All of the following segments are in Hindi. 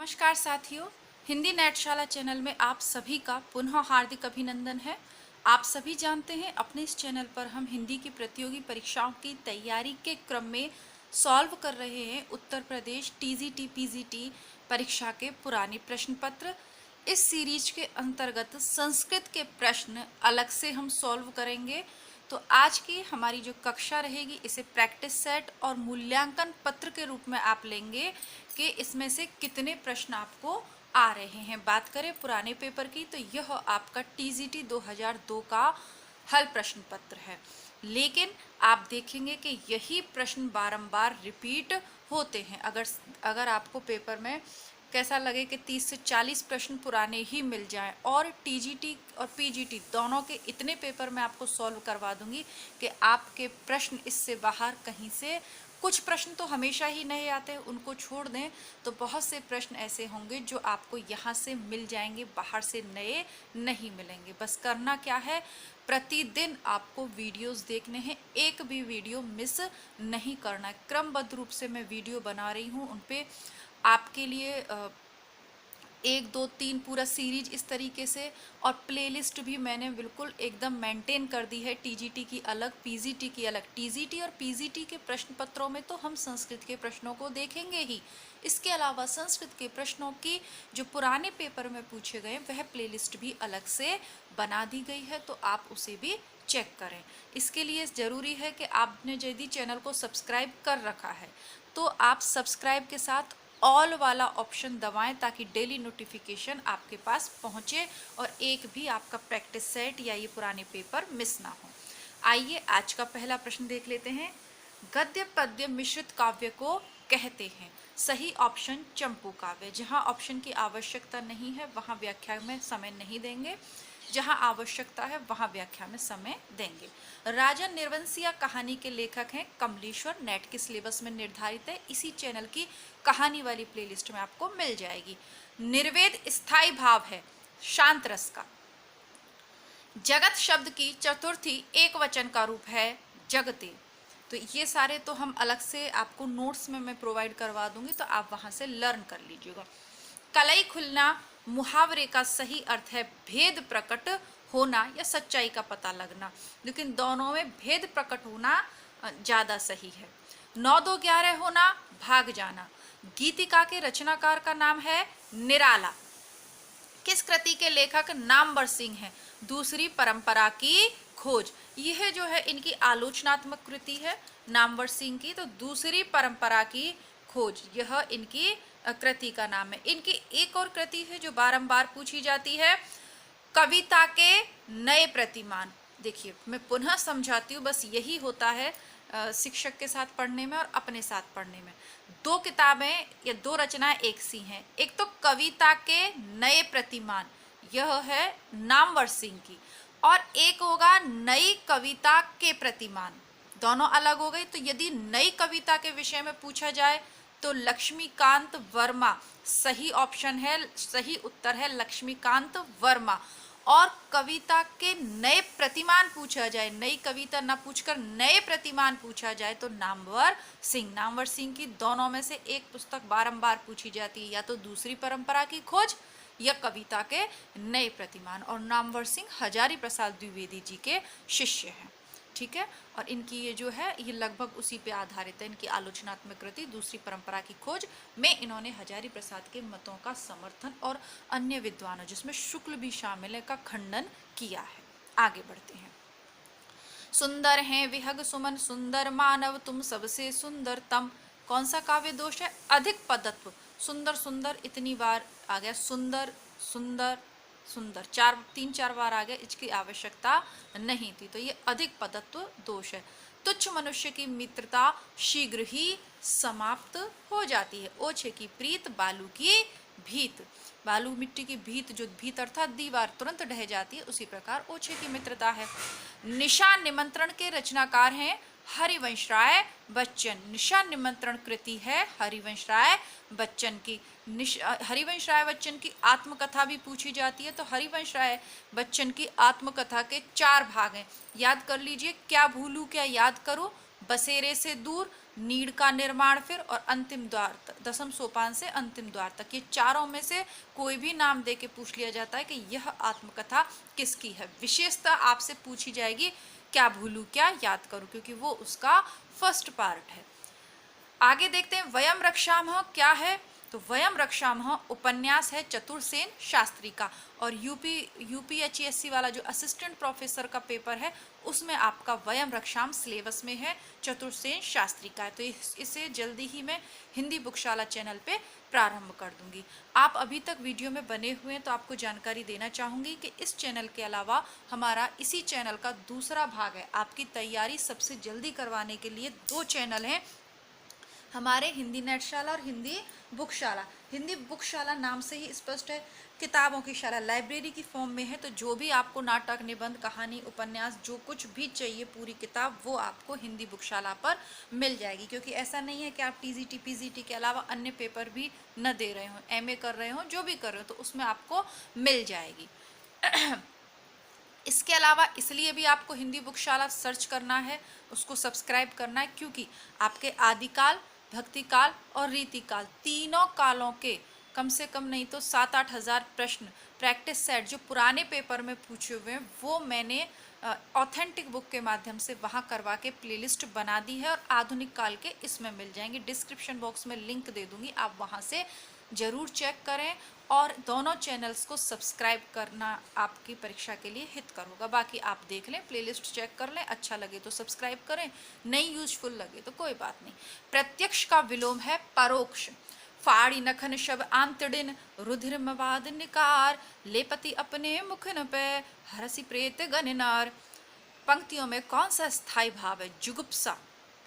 नमस्कार साथियों, हिंदी नेटशाला चैनल में आप सभी का पुनः हार्दिक अभिनंदन है। आप सभी जानते हैं अपने इस चैनल पर हम हिंदी की प्रतियोगी परीक्षाओं की तैयारी के क्रम में सॉल्व कर रहे हैं उत्तर प्रदेश टीजीटी पीजीटी परीक्षा के पुराने प्रश्न पत्र। इस सीरीज के अंतर्गत संस्कृत के प्रश्न अलग से हम सॉल्व करेंगे। तो आज की हमारी जो कक्षा रहेगी इसे प्रैक्टिस सेट और मूल्यांकन पत्र के रूप में आप लेंगे कि इसमें से कितने प्रश्न आपको आ रहे हैं। बात करें पुराने पेपर की तो यह आपका टीजीटी 2002 का हल प्रश्न पत्र है, लेकिन आप देखेंगे कि यही प्रश्न बारंबार रिपीट होते हैं। अगर आपको पेपर में कैसा लगे कि 30 से 40 प्रश्न पुराने ही मिल जाएं और टीजीटी और पीजीटी दोनों के इतने पेपर मैं आपको सॉल्व करवा दूंगी कि आपके प्रश्न इससे बाहर कहीं से, कुछ प्रश्न तो हमेशा ही नए आते हैं, उनको छोड़ दें तो बहुत से प्रश्न ऐसे होंगे जो आपको यहाँ से मिल जाएंगे, बाहर से नए नहीं मिलेंगे। बस करना क्या है, प्रतिदिन आपको वीडियोस देखने हैं, एक भी वीडियो मिस नहीं करना है। क्रमबद्ध रूप से मैं वीडियो बना रही हूँ, उन पे आपके लिए 1 2 3 पूरा सीरीज इस तरीके से, और प्लेलिस्ट भी मैंने बिल्कुल एकदम मेंटेन कर दी है। टीजीटी की अलग, पीजीटी की अलग। टीजीटी और पीजीटी के प्रश्न पत्रों में तो हम संस्कृत के प्रश्नों को देखेंगे ही, इसके अलावा संस्कृत के प्रश्नों की जो पुराने पेपर में पूछे गए वह प्लेलिस्ट भी अलग से बना दी गई है, तो आप उसे भी चेक करें। इसके लिए ज़रूरी है कि आपने यदि चैनल को सब्सक्राइब कर रखा है तो आप सब्सक्राइब के साथ ऑल वाला ऑप्शन दबाएं ताकि डेली नोटिफिकेशन आपके पास पहुंचे और एक भी आपका प्रैक्टिस सेट या ये पुराने पेपर मिस ना हो। आइए आज का पहला प्रश्न देख लेते हैं। गद्य पद्य मिश्रित काव्य को कहते हैं। सही ऑप्शन चंपू काव्य। जहां ऑप्शन की आवश्यकता नहीं है वहां व्याख्या में समय नहीं देंगे, जहां आवश्यकता है वहां व्याख्या में समय देंगे। राजा निर्वंशिया कहानी के लेखक हैं कमलेश्वर। नेट के सिलेबस में निर्धारित है, इसी चैनल की कहानी वाली प्लेलिस्ट में आपको मिल जाएगी। निर्वेद स्थायी भाव है शांत रस का। जगत शब्द की चतुर्थी एक वचन का रूप है जगते। तो ये सारे तो हम अलग से आपको नोट्स में मैं प्रोवाइड करवा दूंगी, तो आप वहां से लर्न कर लीजिएगा। कलई खुलना मुहावरे का सही अर्थ है भेद प्रकट होना या सच्चाई का पता लगना, लेकिन दोनों में भेद प्रकट होना ज़्यादा सही है। 9 2 11 होना भाग जाना। गीतिका के रचनाकार का नाम है निराला। किस कृति के लेखक नामवर सिंह हैं? दूसरी परंपरा की खोज। यह जो है इनकी आलोचनात्मक कृति है नामवर सिंह की, तो दूसरी परंपरा की खोज यह इनकी कृति का नाम है। इनकी एक और कृति है जो बारंबार पूछी जाती है, कविता के नए प्रतिमान। देखिए मैं पुनः समझाती हूँ, बस यही होता है शिक्षक के साथ पढ़ने में और अपने साथ पढ़ने में। 2 किताबें या 2 रचनाएं एक सी हैं। एक तो कविता के नए प्रतिमान, यह है नामवर सिंह की, और एक होगा नई कविता के प्रतिमान, दोनों अलग हो गई। तो यदि नई कविता के विषय में पूछा जाए तो लक्ष्मीकांत वर्मा सही ऑप्शन है, सही उत्तर है लक्ष्मीकांत वर्मा। और कविता के नए प्रतिमान पूछा जाए, नई कविता ना पूछकर नए प्रतिमान पूछा जाए तो नामवर सिंह। नामवर सिंह की दोनों में से एक पुस्तक बारंबार पूछी जाती है, या तो दूसरी परंपरा की खोज या कविता के नए प्रतिमान। और नामवर सिंह हजारी प्रसाद द्विवेदी जी के शिष्य हैं, ठीक है। और इनकी ये जो है ये लगभग उसी पे आधारित है, इनकी आलोचनात्मक कृति दूसरी परंपरा की खोज में इन्होंने हजारी प्रसाद के मतों का समर्थन और अन्य विद्वानों जिसमें शुक्ल भी शामिल है का खंडन किया है। आगे बढ़ते हैं। सुंदर हैं विहग सुमन सुंदर मानव तुम सबसे सुंदरतम। कौन सा काव्य दोष है? अधिक पदत्व। सुंदर सुंदर इतनी बार आ गया, सुंदर सुंदर सुंदर 3 4 बार आ गया, इसकी आवश्यकता नहीं थी, तो ये अधिक पदत्व दोष है। तुच्छ मनुष्य की मित्रता शीघ्र ही समाप्त हो जाती है। ओछे की प्रीत बालू की भीत। बालू मिट्टी की भीत, जो भीत अर्थात दीवार तुरंत ढह जाती है, उसी प्रकार ओछे की मित्रता है। निशान निमंत्रण के रचनाकार हैं हरिवंश राय बच्चन। निशान निमंत्रण कृति है हरिवंश राय बच्चन की। हरिवंश राय बच्चन की आत्मकथा भी पूछी जाती है, तो हरिवंश राय बच्चन की आत्मकथा के 4 भाग हैं, याद कर लीजिए। क्या भूलूं क्या याद करूं, बसेरे से दूर, नीड़ का निर्माण फिर और अंतिम द्वार तक, दसम सोपान से अंतिम द्वार तक, ये चारों में से कोई भी नाम दे के पूछ लिया जाता है कि यह आत्मकथा किसकी है। विशेषता आपसे पूछी जाएगी, क्या भूलू क्या याद करूं, क्योंकि वो उसका फर्स्ट पार्ट है। आगे देखते हैं वयम रक्षामः क्या है। तो वयम रक्षामः उपन्यास है चतुर्सेन शास्त्री का, और यूपीएचएससी वाला जो असिस्टेंट प्रोफेसर का पेपर है उसमें आपका वयम रक्षाम सिलेबस में है, चतुर्सेन शास्त्री का है। तो इसे जल्दी ही मैं हिंदी बुकशाला चैनल पे प्रारंभ कर दूंगी। आप अभी तक वीडियो में बने हुए हैं तो आपको जानकारी देना चाहूँगी कि इस चैनल के अलावा हमारा इसी चैनल का दूसरा भाग है। आपकी तैयारी सबसे जल्दी करवाने के लिए 2 चैनल हैं हमारे, हिंदी नेटशाला और हिंदी बुकशाला। हिंदी बुकशाला नाम से ही स्पष्ट है, किताबों की शाला, लाइब्रेरी की फॉर्म में है। तो जो भी आपको नाटक, निबंध, कहानी, उपन्यास, जो कुछ भी चाहिए पूरी किताब, वो आपको हिंदी बुकशाला पर मिल जाएगी। क्योंकि ऐसा नहीं है कि आप टीजीटी पीजीटी के अलावा अन्य पेपर भी न दे रहे हों, एमए कर रहे हों, जो भी कर रहे हो, तो उसमें आपको मिल जाएगी। इसके अलावा इसलिए भी आपको हिंदी बुकशाला सर्च करना है, उसको सब्सक्राइब करना है, क्योंकि आपके आदिकाल, भक्तिकाल और रीतिकाल तीनों कालों के कम से कम नहीं तो 7-8 हज़ार प्रश्न प्रैक्टिस सेट जो पुराने पेपर में पूछे हुए हैं वो मैंने ऑथेंटिक बुक के माध्यम से वहाँ करवा के प्लेलिस्ट बना दी है, और आधुनिक काल के इसमें मिल जाएंगे। डिस्क्रिप्शन बॉक्स में लिंक दे दूंगी, आप वहाँ से ज़रूर चेक करें, और दोनों चैनल्स को सब्सक्राइब करना आपकी परीक्षा के लिए हितकर होगा। बाकी आप देख लें, प्लेलिस्ट चेक कर लें, अच्छा लगे तो सब्सक्राइब करें, नहीं यूजफुल लगे तो कोई बात नहीं। प्रत्यक्ष का विलोम है परोक्ष। फाड़ी नखन शब आंतड़िन रुधिर मवाद निकार, लेपति अपने मुखन पे हरसी प्रेत गननार। पंक्तियों में कौन सा स्थायी भाव है? जुगुप्सा,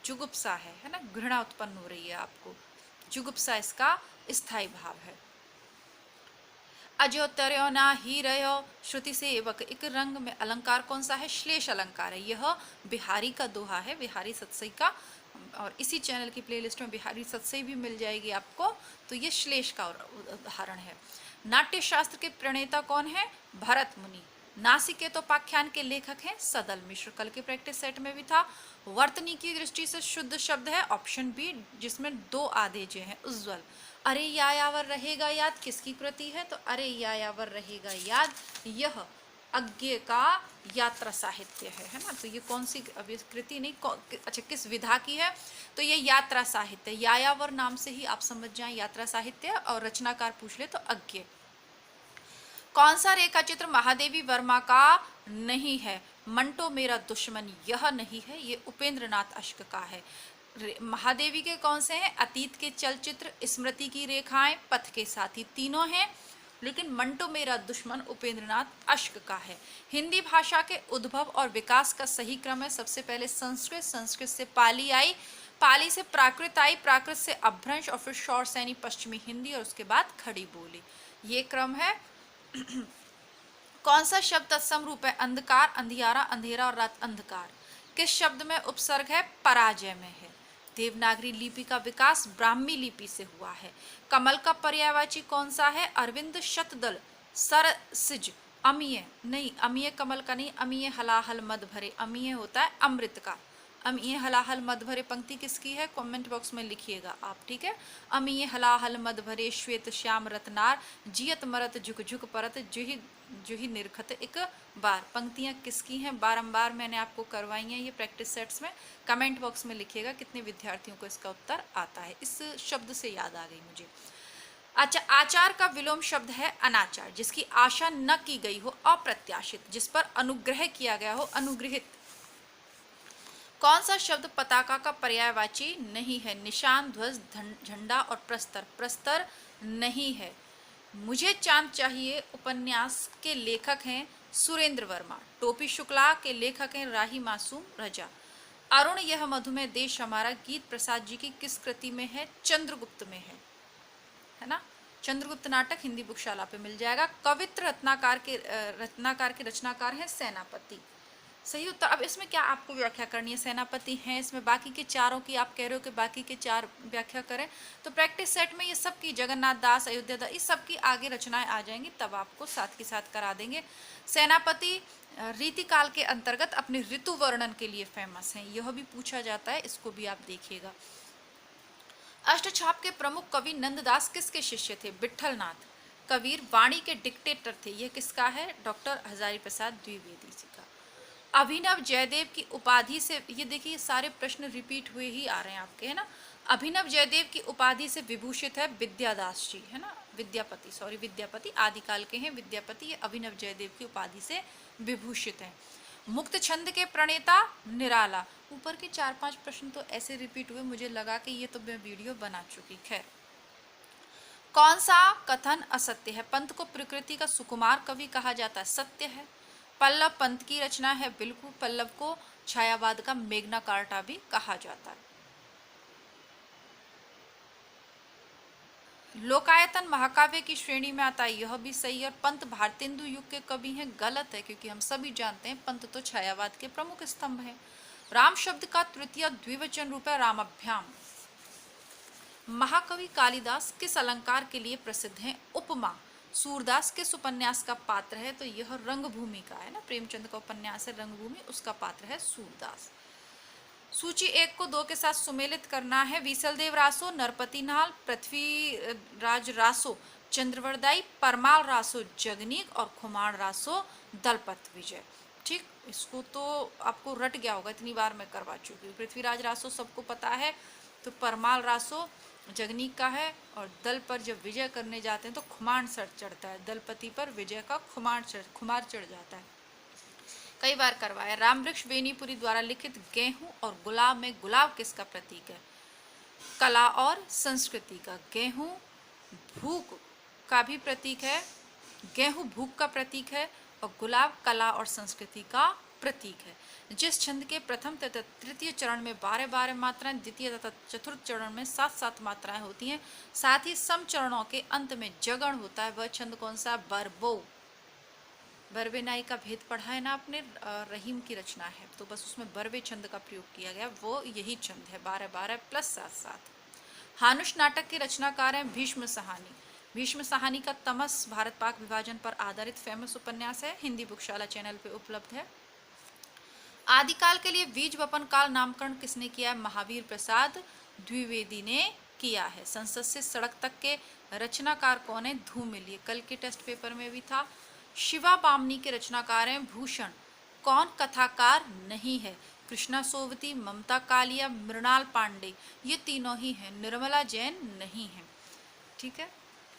जुगुप्सा है ना, घृणा उत्पन्न हो रही है आपको, जुगुप्सा इसका स्थायी भाव है। अजो तरयो ना ही रयो श्रुति सेवक एक रंग में अलंकार कौन सा है? श्लेष अलंकार है। यह बिहारी का दोहा है, बिहारी सत्सई का, और इसी चैनल की प्लेलिस्ट में बिहारी सत्सई भी मिल जाएगी आपको। तो ये श्लेष का उदाहरण है। नाट्य शास्त्र के प्रणेता कौन है? भरत मुनि। नासिकेतोपाख्यान के लेखक हैं सदल मिश्र, कल के प्रैक्टिस सेट में भी था। वर्तनी की दृष्टि से शुद्ध शब्द है ऑप्शन बी, जिसमें 2 आदेजे हैं। उज्ज्वल। अरे यायावर रहेगा याद किसकी कृति है? तो अरे यायावर रहेगा याद यह अज्ञे का यात्रा साहित्य है ना। तो ये कौन सी अभी कृति नहीं, अच्छा किस विधा की है? तो ये यात्रा साहित्य, यायावर नाम से ही आप समझ जाएं यात्रा साहित्य, और रचनाकार पूछ ले तो अज्ञे। कौन सा रेखा चित्र महादेवी वर्मा का नहीं है? मंटो मेरा दुश्मन यह नहीं है, ये उपेंद्र नाथ अश्क का है। महादेवी के कौन से हैं? अतीत के चलचित्र, स्मृति की रेखाएं, पथ के साथी, तीनों हैं, लेकिन मंटो मेरा दुश्मन उपेंद्र नाथ अश्क का है। हिंदी भाषा के उद्भव और विकास का सही क्रम है, सबसे पहले संस्कृत, संस्कृत से पाली आई, पाली से प्राकृत आई, प्राकृत से अपभ्रंश, और फिर शौर सैनी पश्चिमी हिंदी, और उसके बाद खड़ी बोली, ये क्रम है। कौन सा शब्द तत्सम रूप है? अंधकार, अंधियारा, अंधेरा और रात अंधकार। किस शब्द में उपसर्ग है? पराजय में है। देवनागरी लिपि का विकास ब्राह्मी लिपि से हुआ है। कमल का पर्यायवाची कौन सा है? अरविंद, शतदल, सरसिज, अमीय नहीं, अमीय कमल का नहीं, अमीय हलाहल मद भरे, अमीय होता है अमृत का। अमीय हलाहल मद भरे पंक्ति किसकी है? कमेंट बॉक्स में लिखिएगा आप, ठीक है। अमीय हलाहल मद भरे श्वेत श्याम रतनार, जियत मरत झुक झुक परत, जुही जुही निरखत एक बार। पंक्तियां किसकी हैं? बारंबार मैंने आपको करवाई हैं ये प्रैक्टिस सेट्स में। कमेंट बॉक्स में लिखिएगा कितने विद्यार्थियों को इसका उत्तर आता है। इस शब्द से याद आ गई मुझे। अच्छा, आचार का विलोम शब्द है अनाचार, जिसकी आशा न की गई हो, अप्रत्याशित, जिस पर अनुग्रह किया गया हो, अनुग्रहित। कौन सा शब्द पताका का पर्यायवाची नहीं है? निशान, ध्वज, झंडा और प्रस्तर, प्रस्तर नहीं है। मुझे चांद चाहिए उपन्यास के लेखक हैं सुरेंद्र वर्मा। टोपी शुक्ला के लेखक हैं राही मासूम रजा। अरुण यह मधुमेह देश हमारा गीत प्रसाद जी की किस कृति में है? चंद्रगुप्त में है ना। चंद्रगुप्त नाटक हिंदी बुकशाला पे मिल जाएगा। कवित्र रत्नाकार के रचनाकार हैं सेनापति। सही उत्तर। अब इसमें क्या आपको व्याख्या करनी है, सेनापति हैं इसमें, बाकी के चारों की आप कह रहे हो कि बाकी के चार व्याख्या करें, तो प्रैक्टिस सेट में ये सब की जगन्नाथ दास, अयोध्या दास, इस सब की आगे रचनाएं आ जाएंगी, तब आपको साथ के साथ करा देंगे। सेनापति रीतिकाल के अंतर्गत अपने ऋतु वर्णन के लिए फेमस हैं, यह भी पूछा जाता है, इसको भी आप देखिएगा। अष्टछाप के प्रमुख कवि नंददास किसके शिष्य थे? विठल नाथ। कबीर वाणी के डिक्टेटर थे, यह किसका है? डॉक्टर हजारी प्रसाद द्विवेदी जी का। अभिनव जयदेव की उपाधि से, ये देखिए सारे प्रश्न रिपीट हुए ही आ रहे हैं आपके, है ना। अभिनव जयदेव की उपाधि से विभूषित है विद्यादास जी, है ना, विद्यापति, सॉरी विद्यापति आदिकाल के हैं विद्यापति, ये अभिनव जयदेव की उपाधि से विभूषित हैं। मुक्त छंद के प्रणेता निराला। ऊपर के 4-5 प्रश्न तो ऐसे रिपीट हुए, मुझे लगा कि ये तो मैं वीडियो बना चुकी। खैर, कौन सा कथन असत्य है? पंत को प्रकृति का सुकुमार कवि कहा जाता है, सत्य है। पल्लव पंत की रचना है, बिल्कुल। पल्लव को छायावाद का मेघना कार्टा भी कहा जाता है। लोकायतन महाकाव्य की श्रेणी में आता है, यह भी सही है। और पंत भारतेंदु युग के कवि हैं, गलत है, क्योंकि हम सभी जानते हैं पंत तो छायावाद के प्रमुख स्तंभ हैं। राम शब्द का तृतीय द्विवचन रूप है रामभ्याम। महाकवि कालिदास किस अलंकार के लिए प्रसिद्ध हैं? उपमा। सूरदास किस उपन्यास का पात्र है? तो यह रंगभूमि का है ना, प्रेमचंद का उपन्यास है रंगभूमि, उसका पात्र है सूरदास। सूची 1 को 2 के साथ सुमेलित करना है। विसलदेव रासो, नरपतिनाल, पृथ्वीराज रासो, चंद्रवरदाई, परमाल रासो, जगनीक, और खुमाण रासो, दलपत विजय। ठीक, इसको तो आपको रट गया होगा, इतनी बार मैं करवा चुकी हूँ। पृथ्वीराज रासो सबको पता है, तो परमाल रासो जगनीक का है, और दल पर जब विजय करने जाते हैं तो खुमाण सर चढ़ता है, दलपति पर विजय का खुमार चढ़ जाता है, कई बार करवाया। रामवृक्ष बेनीपुरी द्वारा लिखित गेहूं और गुलाब में गुलाब किसका प्रतीक है? कला और संस्कृति का। गेहूं भूख का भी प्रतीक है, गेहूं भूख का प्रतीक है, और गुलाब कला और संस्कृति का प्रतीक है। जिस छंद के प्रथम तथा तृतीय चरण में 12-12 मात्राएं, द्वितीय तथा चतुर्थ चरण में 7-7 मात्राएं होती हैं, साथ ही सम चरणों के अंत में जगण होता है, वह छंद कौन सा? बरबो। बरबे नाई का भेद पढ़ा है ना आपने, रहीम की रचना है, तो बस उसमें बरबे छंद का प्रयोग किया गया, वो यही छंद है, 12-12 + 7-7। हानुष नाटक के रचनाकार हैं भीष्म साहनी। भीष्म साहनी का तमस भारत पाक विभाजन पर आधारित फेमस उपन्यास है, हिंदी बुकशाला चैनल पे उपलब्ध है। आदिकाल के लिए बीज वपन काल नामकरण किसने किया है? महावीर प्रसाद द्विवेदी ने किया है। संसद से सड़क तक के रचनाकार कौन है? धूमिल, ये कल के टेस्ट पेपर में भी था। शिवा बामनी के रचनाकार हैं भूषण। कौन कथाकार नहीं है? कृष्णा सोवती, ममता कालिया, मृणाल पांडे, ये तीनों ही हैं, निर्मला जैन नहीं है। ठीक है,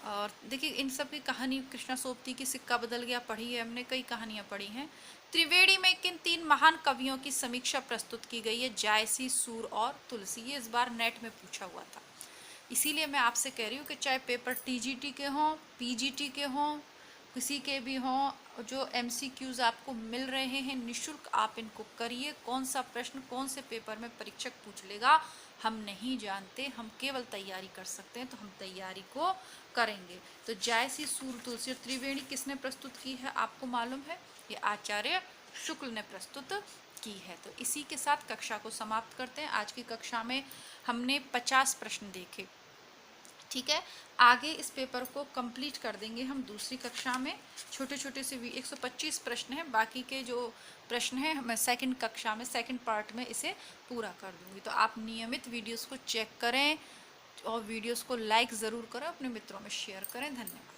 और देखिए इन सब की कहानी, कृष्णा सोवती की सिक्का बदल गया पढ़ी है हमने, कई कहानियां पढ़ी हैं। त्रिवेणी में किन 3 महान कवियों की समीक्षा प्रस्तुत की गई है? जायसी, सूर और तुलसी। ये इस बार नेट में पूछा हुआ था, इसीलिए मैं आपसे कह रही हूँ कि चाहे पेपर टीजीटी के हों, पीजीटी के हों, किसी के भी हों, जो एमसीक्यूज आपको मिल रहे हैं निःशुल्क, आप इनको करिए। कौन सा प्रश्न कौन से पेपर में परीक्षक पूछ लेगा हम नहीं जानते, हम केवल तैयारी कर सकते हैं, तो हम तैयारी को करेंगे। तो जायसी, सूर, तुलसी और त्रिवेणी किसने प्रस्तुत की है आपको मालूम है? ये आचार्य शुक्ल ने प्रस्तुत की है। तो इसी के साथ कक्षा को समाप्त करते हैं। आज की कक्षा में हमने 50 प्रश्न देखे। ठीक है, आगे इस पेपर को कंप्लीट कर देंगे हम दूसरी कक्षा में। छोटे छोटे से 125 प्रश्न हैं, बाकी के जो प्रश्न हैं मैं सेकंड कक्षा में, सेकंड पार्ट में इसे पूरा कर दूंगी। तो आप नियमित वीडियोस को चेक करें और वीडियोस को लाइक ज़रूर करें, अपने मित्रों में शेयर करें। धन्यवाद।